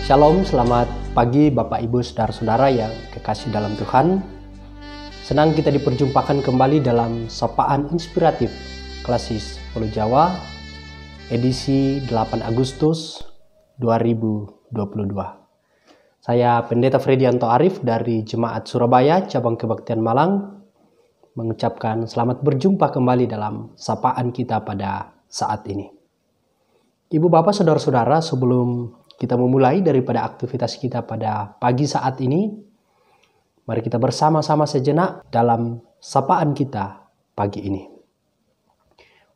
Shalom, selamat pagi Bapak Ibu Saudara-saudara yang kekasih dalam Tuhan. Senang kita diperjumpakan kembali dalam Sapaan Inspiratif Klasis Pulau Jawa, edisi 8 Agustus 2022. Saya Pendeta Fredianto Arif dari Jemaat Surabaya, Cabang Kebaktian Malang, mengucapkan selamat berjumpa kembali dalam sapaan kita pada saat ini. Ibu Bapak Saudara-saudara, sebelum kita memulai daripada aktivitas kita pada pagi saat ini, mari kita bersama-sama sejenak dalam sapaan kita pagi ini.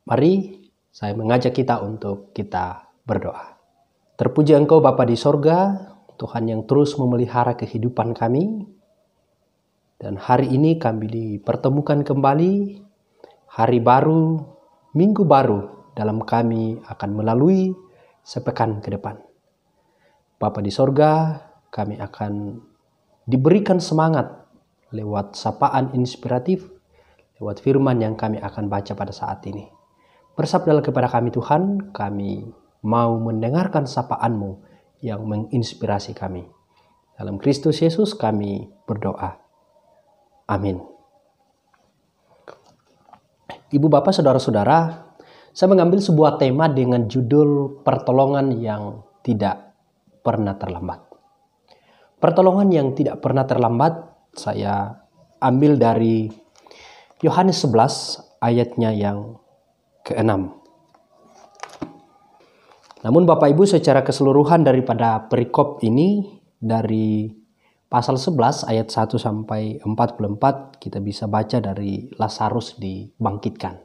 Mari saya mengajak kita untuk kita berdoa. Terpuji Engkau Bapa di sorga, Tuhan yang terus memelihara kehidupan kami. Dan hari ini kami dipertemukan kembali, hari baru, minggu baru dalam kami akan melalui sepekan ke depan. Bapa di sorga, kami akan diberikan semangat lewat sapaan inspiratif, lewat firman yang kami akan baca pada saat ini. Bersabdalah kepada kami Tuhan, kami mau mendengarkan sapaan-Mu yang menginspirasi kami. Dalam Kristus Yesus kami berdoa. Amin. Ibu Bapak Saudara-saudara, saya mengambil sebuah tema dengan judul pertolongan yang tidak pernah terlambat. Pertolongan yang tidak pernah terlambat saya ambil dari Yohanes 11 ayatnya yang ke-6. Namun Bapak Ibu, secara keseluruhan daripada perikop ini dari pasal 11 ayat 1 sampai 44 kita bisa baca dari Lazarus dibangkitkan.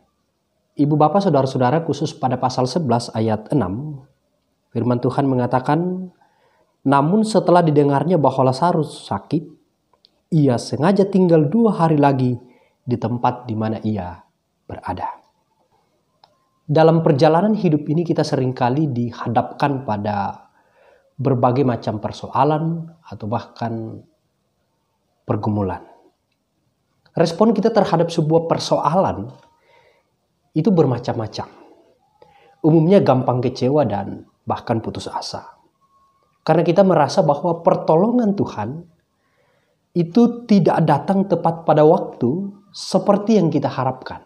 Ibu Bapak Saudara-saudara, khusus pada pasal 11 ayat 6, firman Tuhan mengatakan, namun setelah didengarnya bahwa Lazarus sakit, ia sengaja tinggal 2 hari lagi di tempat di mana ia berada. Dalam perjalanan hidup ini kita seringkali dihadapkan pada berbagai macam persoalan atau bahkan pergumulan. Respon kita terhadap sebuah persoalan itu bermacam-macam. Umumnya gampang kecewa dan bahkan putus asa. Karena kita merasa bahwa pertolongan Tuhan itu tidak datang tepat pada waktu seperti yang kita harapkan.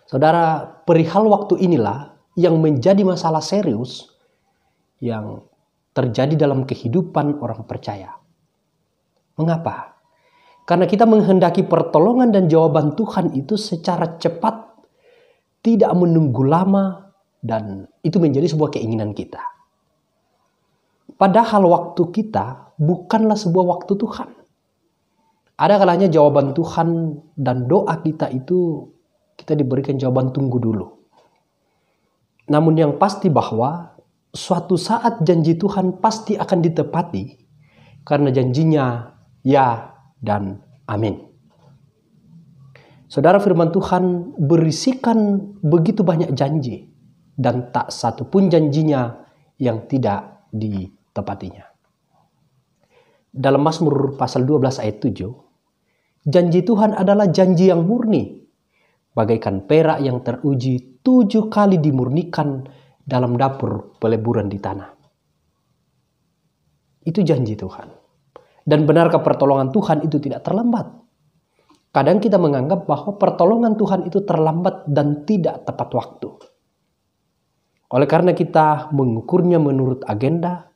Saudara, perihal waktu inilah yang menjadi masalah serius yang terjadi dalam kehidupan orang percaya. Mengapa? Karena kita menghendaki pertolongan dan jawaban Tuhan itu secara cepat, tidak menunggu lama, dan itu menjadi sebuah keinginan kita. Padahal waktu kita bukanlah sebuah waktu Tuhan. Ada kalanya jawaban Tuhan dan doa kita itu kita diberikan jawaban tunggu dulu. Namun yang pasti bahwa suatu saat janji Tuhan pasti akan ditepati karena janjinya ya dan amin. Saudara, firman Tuhan berisikan begitu banyak janji dan tak satu pun janjinya yang tidak ditepatinya. Dalam Mazmur pasal 12 ayat 7, janji Tuhan adalah janji yang murni, bagaikan perak yang teruji 7 kali dimurnikan dalam dapur peleburan di tanah. Itu janji Tuhan. Dan benarkah pertolongan Tuhan itu tidak terlambat? Kadang kita menganggap bahwa pertolongan Tuhan itu terlambat dan tidak tepat waktu. Oleh karena kita mengukurnya menurut agenda,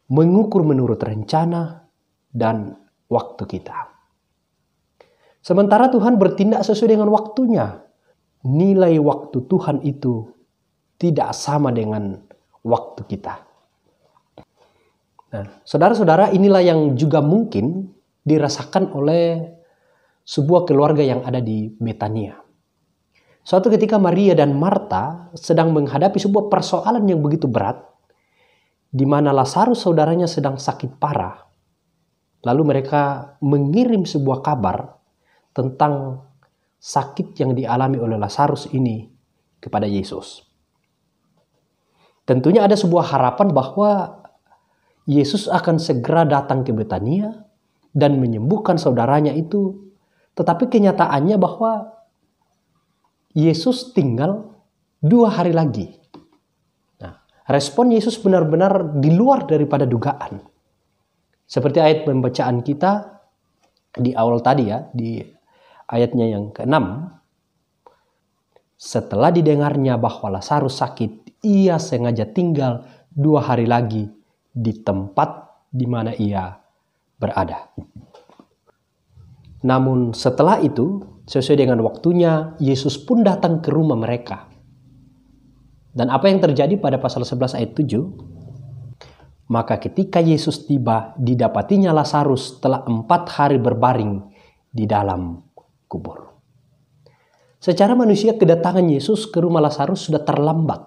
mengukur menurut rencana, dan waktu kita. Sementara Tuhan bertindak sesuai dengan waktunya. Nilai waktu Tuhan itu tidak sama dengan waktu kita. Nah, saudara-saudara, inilah yang juga mungkin dirasakan oleh sebuah keluarga yang ada di Betania. Suatu ketika Maria dan Marta sedang menghadapi sebuah persoalan yang begitu berat, di mana Lazarus saudaranya sedang sakit parah. Lalu mereka mengirim sebuah kabar tentang sakit yang dialami oleh Lazarus ini kepada Yesus. Tentunya ada sebuah harapan bahwa Yesus akan segera datang ke Betania dan menyembuhkan saudaranya itu. Tetapi kenyataannya bahwa Yesus tinggal 2 hari lagi. Nah, Respon Yesus benar-benar di luar daripada dugaan. Seperti ayat pembacaan kita di awal tadi ya, di ayatnya yang ke-6. Setelah didengarnya bahwa Lazarus sakit, ia sengaja tinggal 2 hari lagi di tempat di mana ia berada. Namun setelah itu, sesuai dengan waktunya, Yesus pun datang ke rumah mereka. Dan apa yang terjadi pada pasal 11 ayat 7? Maka ketika Yesus tiba, didapatinya Lazarus telah 4 hari berbaring di dalam kubur. Secara manusia, kedatangan Yesus ke rumah Lazarus sudah terlambat.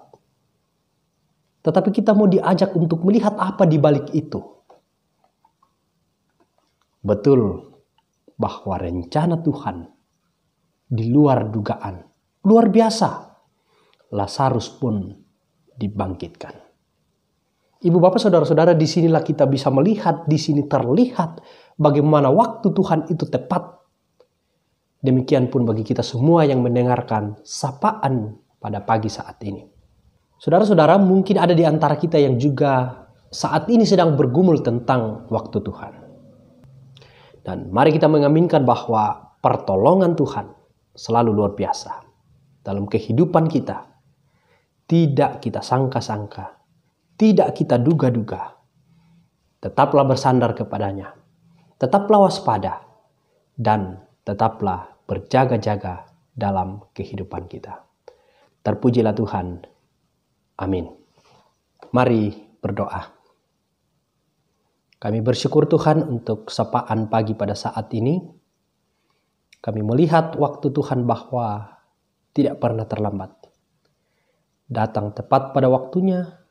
Tetapi kita mau diajak untuk melihat apa di balik itu. Betul bahwa rencana Tuhan di luar dugaan, luar biasa. Lazarus pun dibangkitkan. Ibu bapak saudara-saudara, disinilah kita bisa melihat, di sini terlihat bagaimana waktu Tuhan itu tepat. Demikian pun bagi kita semua yang mendengarkan sapaan pada pagi saat ini. Saudara-saudara, mungkin ada di antara kita yang juga saat ini sedang bergumul tentang waktu Tuhan. Dan mari kita mengaminkan bahwa pertolongan Tuhan selalu luar biasa dalam kehidupan kita. Tidak kita sangka-sangka, tidak kita duga-duga. Tetaplah bersandar kepadanya, tetaplah waspada, dan tetaplah berjaga-jaga dalam kehidupan kita. Terpujilah Tuhan. Amin. Mari berdoa. Kami bersyukur Tuhan untuk sapaan pagi pada saat ini. Kami melihat waktu Tuhan bahwa tidak pernah terlambat. Datang tepat pada waktunya,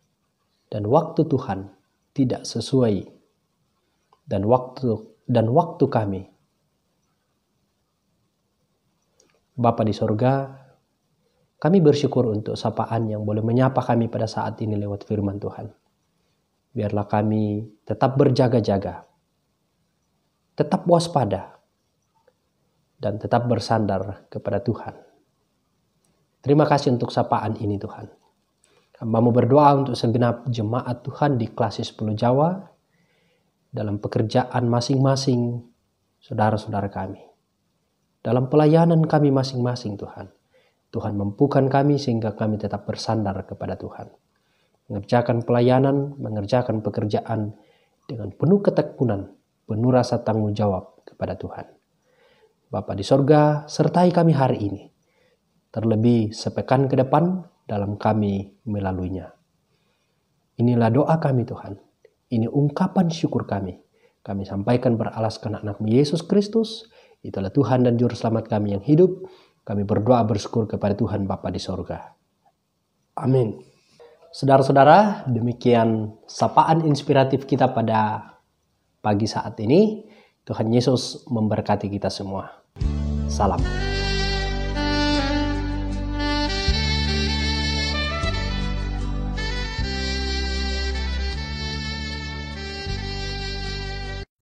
dan waktu Tuhan tidak sesuai dan waktu kami. Bapa di sorga, kami bersyukur untuk sapaan yang boleh menyapa kami pada saat ini lewat firman Tuhan. Biarlah kami tetap berjaga-jaga, tetap waspada, dan tetap bersandar kepada Tuhan. Terima kasih untuk sapaan ini Tuhan. Hamba-Mu berdoa untuk segenap jemaat Tuhan di Klasis 10 Jawa, dalam pekerjaan masing-masing saudara-saudara kami. Dalam pelayanan kami masing-masing Tuhan. Tuhan mampukan kami sehingga kami tetap bersandar kepada Tuhan. Mengerjakan pelayanan, mengerjakan pekerjaan dengan penuh ketekunan, penuh rasa tanggung jawab kepada Tuhan. Bapa di sorga, sertai kami hari ini. Terlebih sepekan ke depan dalam kami melaluinya. Inilah doa kami Tuhan. Ini ungkapan syukur kami. Kami sampaikan beralaskan anak-Mu Yesus Kristus. Itulah Tuhan dan Juru Selamat kami yang hidup. Kami berdoa bersyukur kepada Tuhan Bapa di sorga. Amin. Saudara-saudara, demikian sapaan inspiratif kita pada pagi saat ini. Tuhan Yesus memberkati kita semua. Salam.